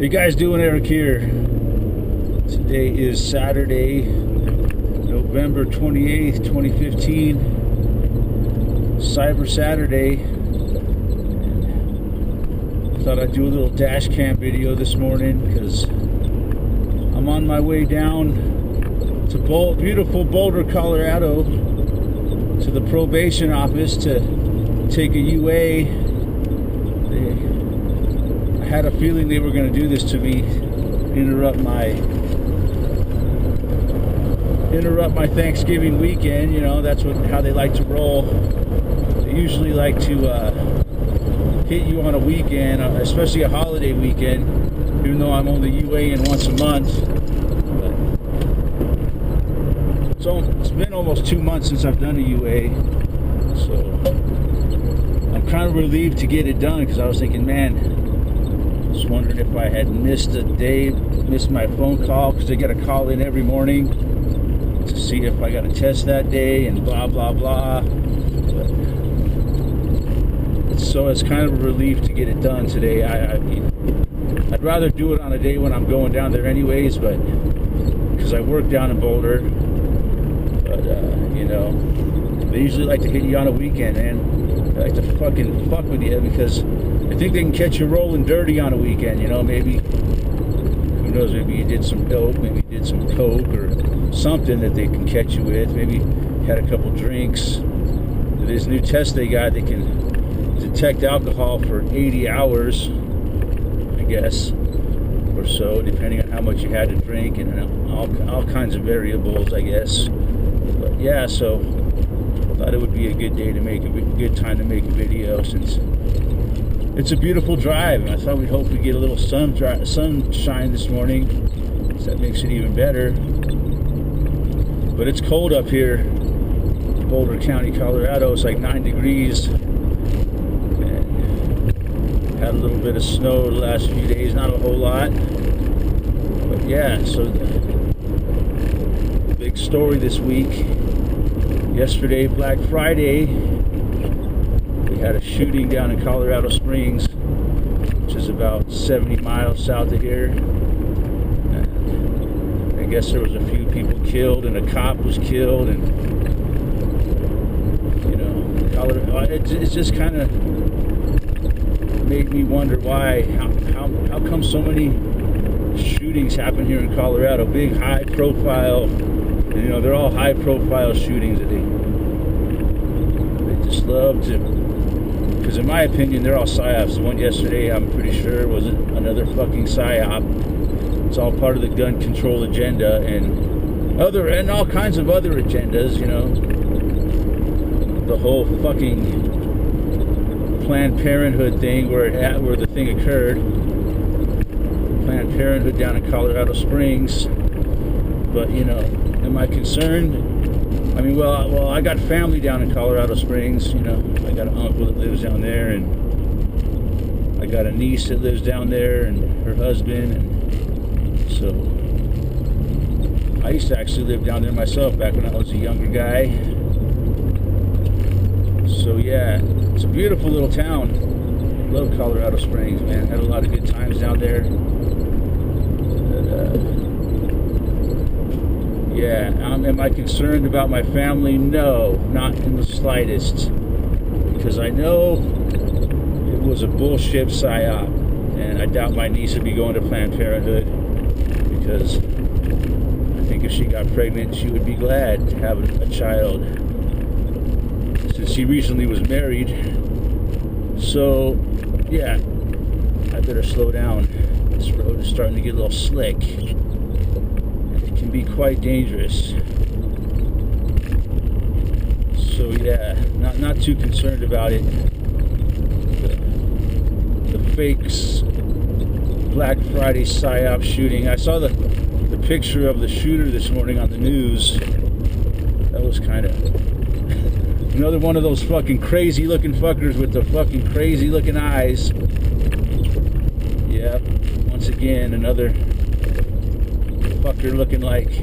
you guys doing? Eric here. Today is Saturday, November 28th, 2015. Cyber Saturday. Thought I'd do a little dash cam video this morning because I'm on my way down to beautiful Boulder, Colorado, to the probation office to take a UA. I had a feeling they were going to do this to me, interrupt my Thanksgiving weekend. You know, that's how they like to roll. They usually like to hit you on a weekend, especially a holiday weekend, even though I'm only UA-ing once a month. But it's been almost 2 months since I've done a UA, so I'm kind of relieved to get it done because I was thinking, man, I was wondering if I had missed a day, missed my phone call, because I got to call in every morning to see if I got a test that day and blah blah blah. So it's kind of a relief to get it done today. I'd rather do it on a day when I'm going down there anyways, but because I work down in Boulder. But you know, they usually like to hit you on a weekend, man. They like to fucking fuck with you because I think they can catch you rolling dirty on a weekend. You know, maybe, who knows, maybe you did some dope, maybe you did some coke or something that they can catch you with. Maybe had a couple drinks. This new test they got, they can detect alcohol for 80 hours, I guess, or so, depending on how much you had to drink, and all kinds of variables, I guess. But yeah, so I thought it would be a good day to make a good time to make a video since it's a beautiful drive, and I thought we'd hopefully get a little sunshine this morning, so that makes it even better. But it's cold up here, Boulder County, Colorado. It's like 9 degrees. Had a little bit of snow the last few days, not a whole lot, but yeah. So the big story this week, yesterday, Black Friday, we had a shooting down in Colorado Springs, which is about 70 miles south of here. And I guess there was a few people killed and a cop was killed, and you know, Colorado, it's just kind of made me wonder why, how come so many shootings happen here in Colorado, big high profile, you know, they're all high profile shootings that they just love to, because in my opinion they're all psyops. The one yesterday, I'm pretty sure, was another fucking psyop. It's all part of the gun control agenda and all kinds of other agendas, you know, the whole fucking Planned Parenthood thing where the thing occurred. Planned Parenthood down in Colorado Springs. But you know, am I concerned? I mean, well, I got family down in Colorado Springs. You know, I got an uncle that lives down there, and I got a niece that lives down there, and her husband, and so I used to actually live down there myself back when I was a younger guy. So yeah, it's a beautiful little town. Love Colorado Springs, man. Had a lot of good times down there. But, yeah, am I concerned about my family? No, not in the slightest. Because I know it was a bullshit psyop, and I doubt my niece would be going to Planned Parenthood, because I think if she got pregnant, she would be glad to have a child, since she recently was married. So yeah, I better slow down. This road is starting to get a little slick. It can be quite dangerous. So yeah, not too concerned about it. The fakes Black Friday psyop shooting. I saw the picture of the shooter this morning on the news. That was kind of another one of those fucking crazy looking fuckers with the fucking crazy looking eyes. Yep, once again, another fucker looking like,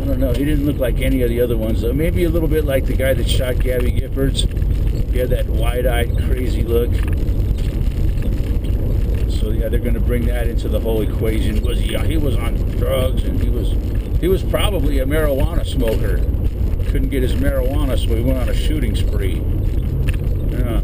I don't know, he didn't look like any of the other ones though. Maybe a little bit like the guy that shot Gabby Giffords. He had that wide-eyed crazy look. So yeah, they're going to bring that into the whole equation. He was on drugs, and he was probably a marijuana smoker. Couldn't get his marijuana, so he went on a shooting spree. Yeah,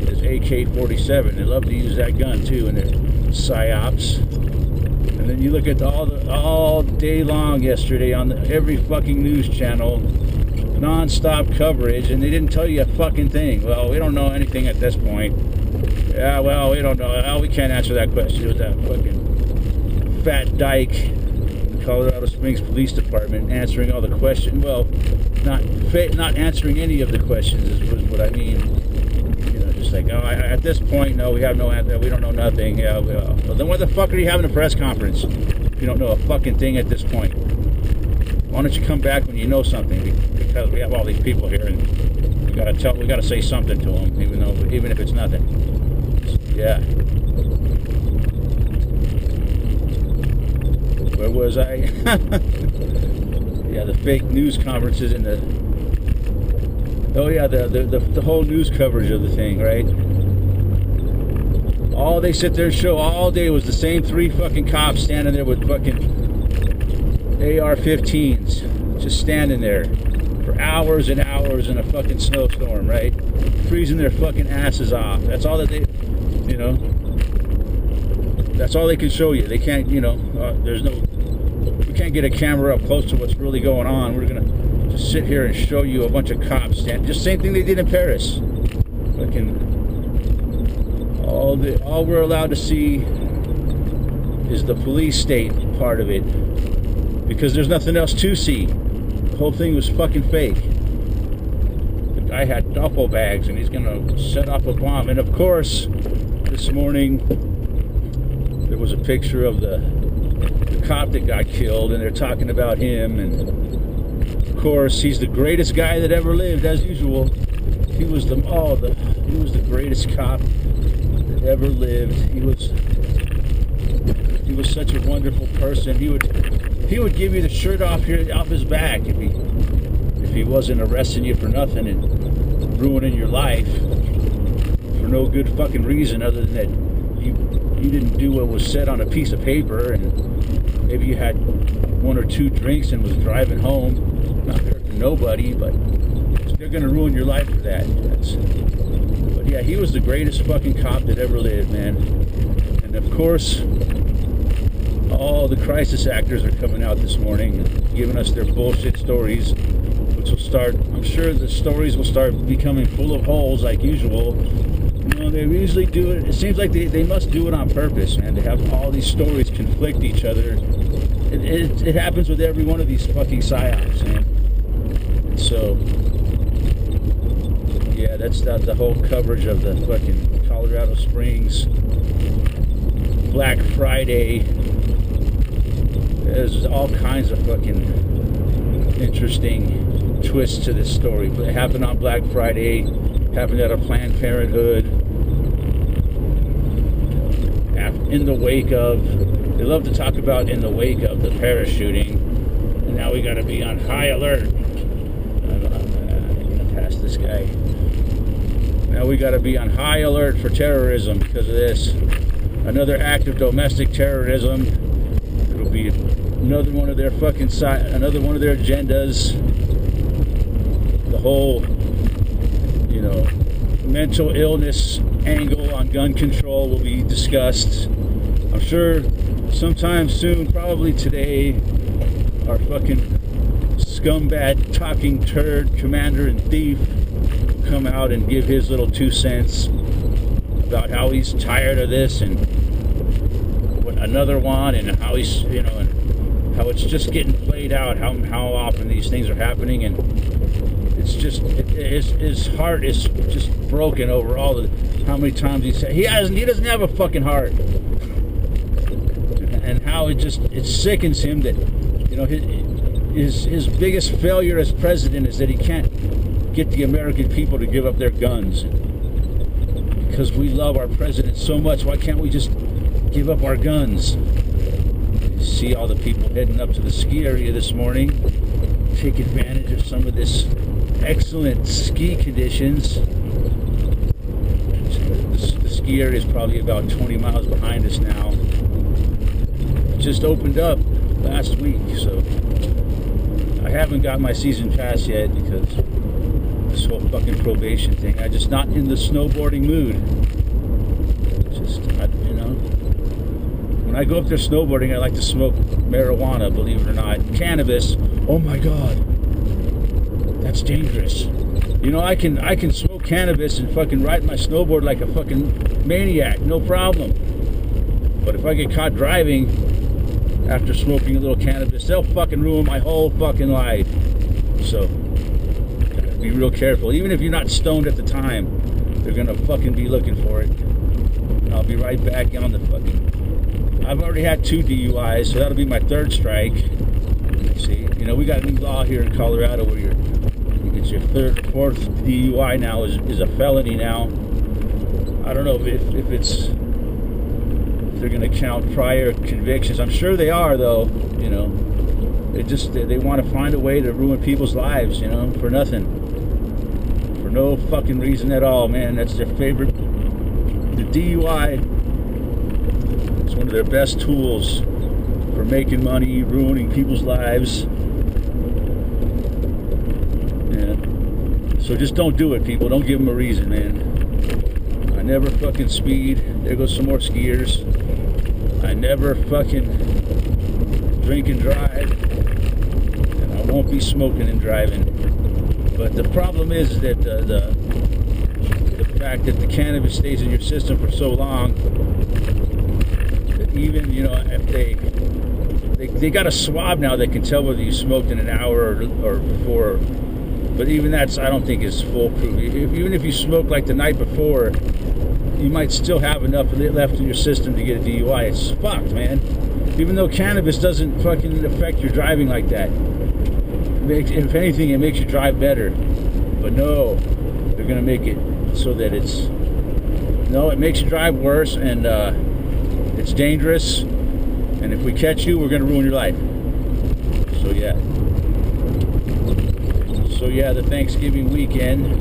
his AK-47. They love to use that gun too in their psyops. And then you look at all day long yesterday on every fucking news channel, non-stop coverage, and they didn't tell you a fucking thing. Well, we don't know anything at this point. Yeah, well, we don't know. Well, we can't answer that question. It was that fucking fat dyke in the Colorado Springs Police Department answering all the questions. Well, not answering any of the questions is what I mean. You know, just like, oh, at this point, no, we have no answer. We don't know nothing. Yeah, well, then what the fuck are you having a press conference? You don't know a fucking thing at this point. Why don't you come back when you know something? Because we have all these people here, and we gotta say something to them, even if it's nothing. Yeah. Where was I? Yeah, the fake news conferences and the whole news coverage of the thing, right? All they sit there and show all day was the same 3 fucking cops standing there with fucking AR-15s, just standing there for hours and hours in a fucking snowstorm, right? Freezing their fucking asses off. That's all that they, you know, that's all they can show you. They can't, you know, we can't get a camera up close to what's really going on. We're gonna just sit here and show you a bunch of cops standing. Just same thing they did in Paris. Fucking, all we're allowed to see is the police state part of it, because there's nothing else to see. The whole thing was fucking fake. The guy had duffel bags and he's gonna set off a bomb. And of course, this morning there was a picture of the cop that got killed, and they're talking about him. And of course, he's the greatest guy that ever lived, as usual. He was the greatest cop that ever lived. He was such a wonderful person. He would give you the shirt off his back if he wasn't arresting you for nothing and ruining your life for no good fucking reason other than that you didn't do what was said on a piece of paper, and maybe you had 1 or 2 drinks and was driving home, not hurting nobody, but they're gonna ruin your life for that. But yeah, he was the greatest fucking cop that ever lived, man. And of course, all the crisis actors are coming out this morning and giving us their bullshit stories, which will start, I'm sure the stories will start becoming full of holes like usual. You know, they usually do it. It seems like they must do it on purpose, man. They have all these stories conflict each other. It happens with every one of these fucking psyops, man. So, yeah, that's the whole coverage of the fucking Colorado Springs Black Friday. There's all kinds of fucking interesting twists to this story. It happened on Black Friday, happened at a Planned Parenthood, in the wake of, they love to talk about in the wake of the Paris shooting, and now we got to be on high alert. I'm gonna pass this guy. Now we got to be on high alert for terrorism because of this. Another act of domestic terrorism. It'll be another one of their fucking another one of their agendas. The whole, you know, mental illness angle on gun control will be discussed. I'm sure sometime soon, probably today, our fucking scumbag talking turd commander and thief will come out and give his little 2 cents about how he's tired of this and what another one, and how he's, you know, and how it's just getting played out, how often these things are happening, and it's just, his heart is just broken over all the, how many times he said, he doesn't have a fucking heart, and how it sickens him that, you know, his biggest failure as president is that he can't get the American people to give up their guns. Because we love our president so much, why can't we just give up our guns? You see all the people heading up to the ski area this morning, take advantage of some of this excellent ski conditions. The ski area is probably about 20 miles behind us now. It just opened up last week, so I haven't got my season pass yet because this whole fucking probation thing. I'm just not in the snowboarding mood. When I go up there snowboarding, I like to smoke marijuana, believe it or not. Cannabis, oh my God, that's dangerous. I can smoke cannabis and fucking ride my snowboard like a fucking maniac, no problem. But if I get caught driving after smoking a little cannabis, they'll fucking ruin my whole fucking life. So, gotta be real careful. Even if you're not stoned at the time, they're gonna fucking be looking for it. And I'll be right back on the fucking... I've already had 2 DUIs, so that'll be my 3rd strike. See, we got a new law here in Colorado where it's your 3rd or 4th DUI now is a felony now. I don't know if they're going to count prior convictions. I'm sure they are, though. They want to find a way to ruin people's lives, for nothing, for no fucking reason at all, man. That's their favorite. The DUI is one of their best tools for making money, ruining people's lives. So just don't do it, people. Don't give them a reason, man. I never fucking speed. There goes some more skiers. I never fucking drink and drive. And I won't be smoking and driving. But the problem is that the fact that the cannabis stays in your system for so long that even, if they got a swab now that can tell whether you smoked in an hour or before. But even that's, I don't think, is foolproof. Even if you smoke like the night before, you might still have enough left in your system to get a DUI. It's fucked, man. Even though cannabis doesn't fucking affect your driving like that. If anything, it makes you drive better. But no, they're going to make it so that it makes you drive worse, and it's dangerous. And if we catch you, we're going to ruin your life. So yeah, the Thanksgiving weekend,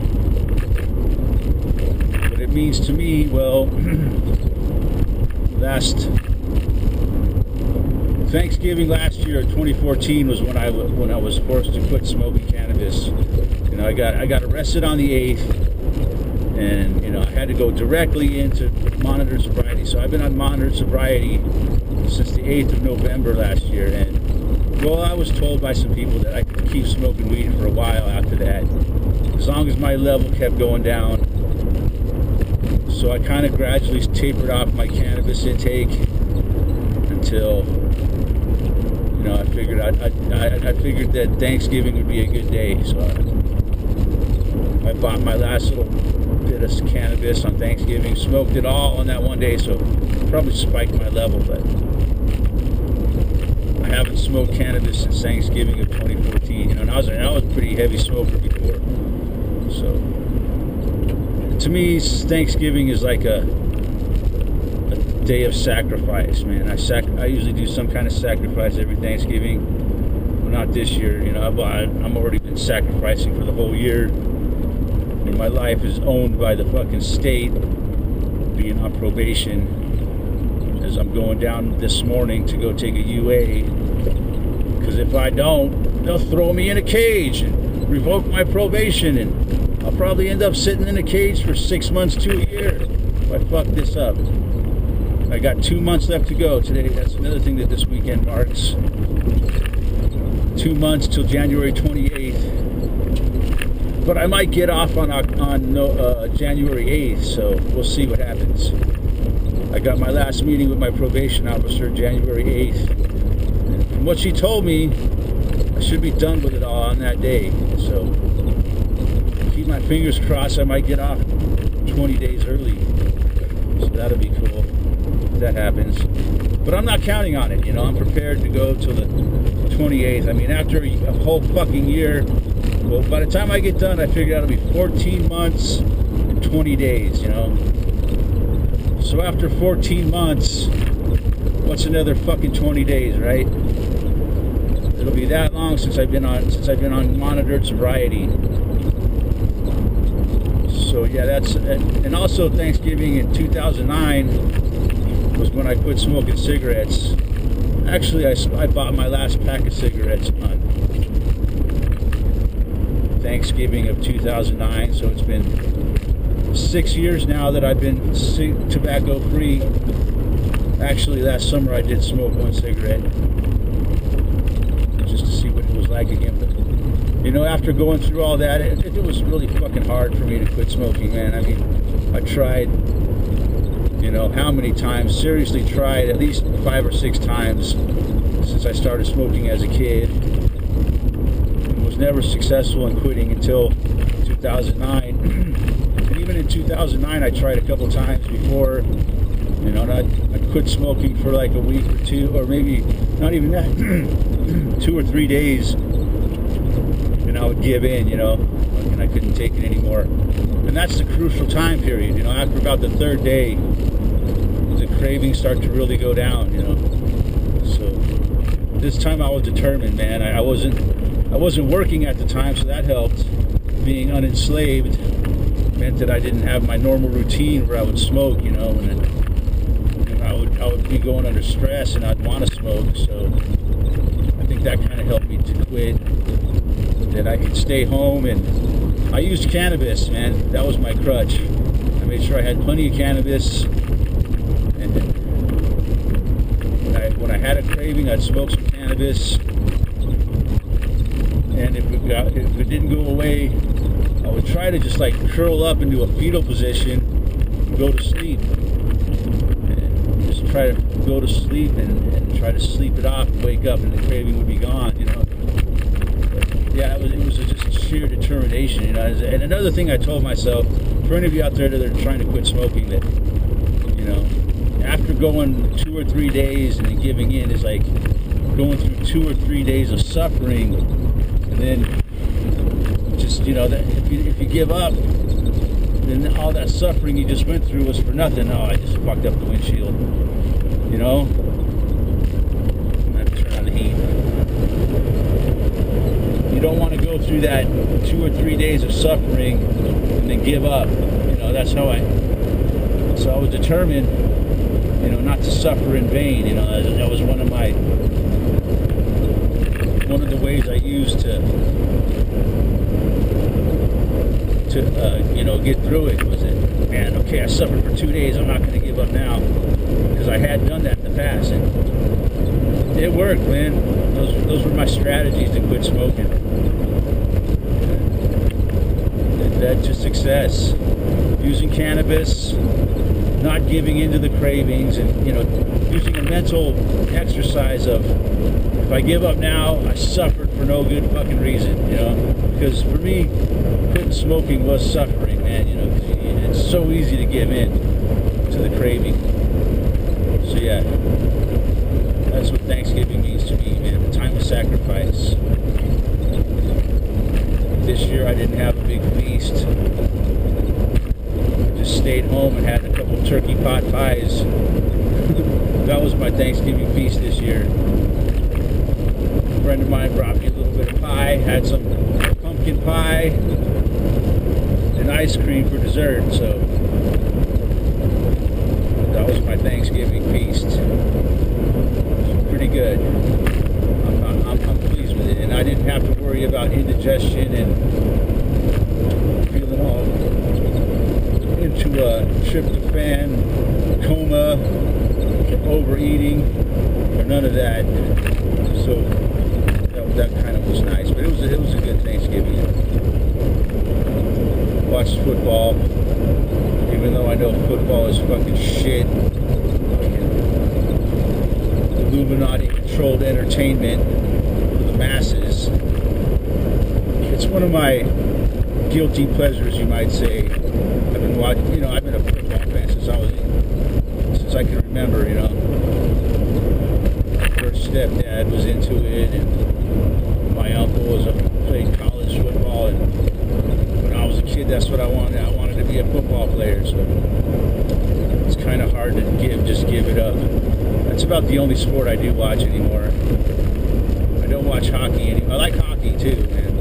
what it means to me, well, Thanksgiving last year, 2014, was when I was forced to quit smoking cannabis. I got arrested on the 8th, and I had to go directly into monitored sobriety. So I've been on monitored sobriety since the 8th of November last year, and well, I was told by some people that I could keep smoking weed for a while after that, as long as my level kept going down. So I kind of gradually tapered off my cannabis intake until, I figured I figured that Thanksgiving would be a good day. So I bought my last little bit of cannabis on Thanksgiving, smoked it all on that one day, so probably spiked my level, but I haven't smoked cannabis since Thanksgiving of 2014. And I was a pretty heavy smoker before. So to me, Thanksgiving is like a day of sacrifice, man. I usually do some kind of sacrifice every Thanksgiving. Well, not this year, I'm already been sacrificing for the whole year. And my life is owned by the fucking state, being on probation. As I'm going down this morning to go take a UA, because if I don't, they'll throw me in a cage and revoke my probation, and I'll probably end up sitting in a cage for 6 months to a year if I fuck this up. I got 2 months left to go today. That's another thing that this weekend marks. 2 months till January 28th. But I might get off on January 8th, so we'll see what happens. I got my last meeting with my probation officer January 8th. And from what she told me, I should be done with it all on that day. So keep my fingers crossed. I might get off 20 days early. So that'll be cool if that happens. But I'm not counting on it. I'm prepared to go till the 28th. I mean, after a whole fucking year, well, by the time I get done, I figure out it'll be 14 months and 20 days, So after 14 months, what's another fucking 20 days, right? It'll be that long since I've been on monitored sobriety. So So yeah, and also Thanksgiving in 2009 was when I quit smoking cigarettes. Actually, I bought my last pack of cigarettes on Thanksgiving of 2009, so it's been 6 years now that I've been tobacco free. Actually, last summer I did smoke one cigarette just to see what it was like again. But, you know, after going through all that, it was really fucking hard for me to quit smoking, man. I mean, I tried, you know, how many times? Seriously tried at least 5 or 6 times since I started smoking as a kid. Was never successful in quitting until 2009. And even in 2009, I tried a couple times before. You know, I quit smoking for like a week or two, or maybe not even that, 2 or 3 days, and I would give in, you know, and I couldn't take it anymore. And that's the crucial time period, you know, after about the 3rd day, the cravings start to really go down, you know. So this time I was determined, man. I wasn't working at the time, so that helped. Being unenslaved meant that I didn't have my normal routine where I would smoke, you know, and I would be going under stress and I'd want to smoke. So I think that kind of helped me to quit. That I could stay home, and I used cannabis, man. That was my crutch. I made sure I had plenty of cannabis, and when I had a craving, I'd smoke some cannabis. And if it didn't go away, I would try to just like curl up into a fetal position and go to sleep. And just try to go to sleep and try to sleep it off and wake up and the craving would be gone, you know. But yeah, it was just sheer determination, you know. And another thing I told myself, for any of you out there that are trying to quit smoking, that, you know, after going 2 or 3 days and then giving in is like going through 2 or 3 days of suffering. And then just, you know, that if you give up, then all that suffering you just went through was for nothing. Oh, I just fucked up the windshield, you know. I'm gonna turn on the heat. You don't want to go through that 2 or 3 days of suffering and then give up. You know, that's how so I was determined, you know, not to suffer in vain. You know, that was one of the ways I used to you know, get through it. Was it, man, okay, I suffered for 2 days, I'm not going to give up now, because I had done that in the past, and it worked, man. Those were my strategies to quit smoking. It led to success. Using cannabis, not giving into the cravings, and, you know, using a mental exercise of, if I give up now, I suffered for no good fucking reason, you know. Because for me, quitting smoking was suffering, man, you know. It's so easy to give in to the craving. So yeah, that's what Thanksgiving means to me, man. A time of sacrifice. This year I didn't have a big feast. I just stayed home and had a couple turkey pot pies. That was my Thanksgiving feast this year. A friend of mine brought me a little bit of pie, had some pumpkin pie and ice cream for dessert, so that was my Thanksgiving feast. Pretty good. I'm pleased with it, and I didn't have to worry about indigestion and feeling all into a tryptophan coma, overeating, or none of that. So that kind of was nice, but it was a good Thanksgiving. Watched football, even though I know football is fucking shit. Illuminati-controlled entertainment for the masses. It's one of my guilty pleasures, you might say. I've been watching, you know, I've been a football fan since I can remember, you know. My first stepdad was into it, and my uncle played college football, and when I was a kid, that's what I wanted. I wanted to be a football player, so it's kind of hard to just give it up. That's about the only sport I do watch anymore. I don't watch hockey anymore. I like hockey too, man,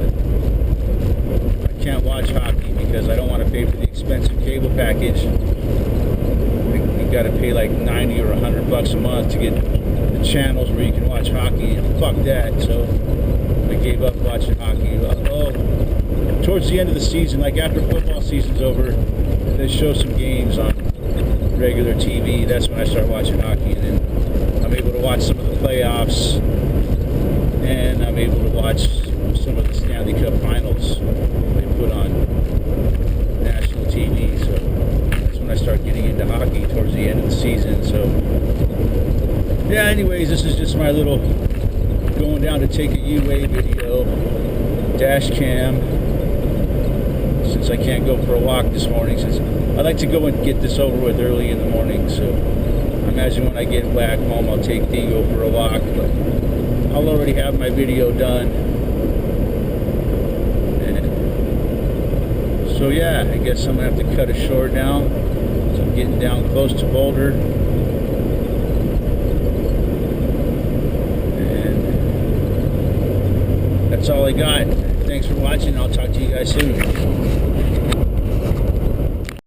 but I can't watch hockey because I don't want to pay for the expensive cable package. You got to pay like 90 or 100 bucks a month to get the channels where you can watch hockey. Fuck that. So I gave up watching hockey. Towards the end of the season, like after football season's over, they show some games on regular TV. That's when I start watching hockey, and then I'm able to watch some of the playoffs, and I'm able to watch some of the Stanley Cup finals they put on national TV. So that's when I start getting into hockey towards the end of the season. So yeah, anyways, this is just my little going down to take a UA video, dash cam, since I can't go for a walk this morning, since I like to go and get this over with early in the morning. So I imagine when I get back home I'll take Dingo for a walk, but I'll already have my video done. And so yeah, I guess I'm gonna have to cut it short now. So I'm getting down close to Boulder. And that's all I got. Thanks for watching. I'll talk to you guys soon.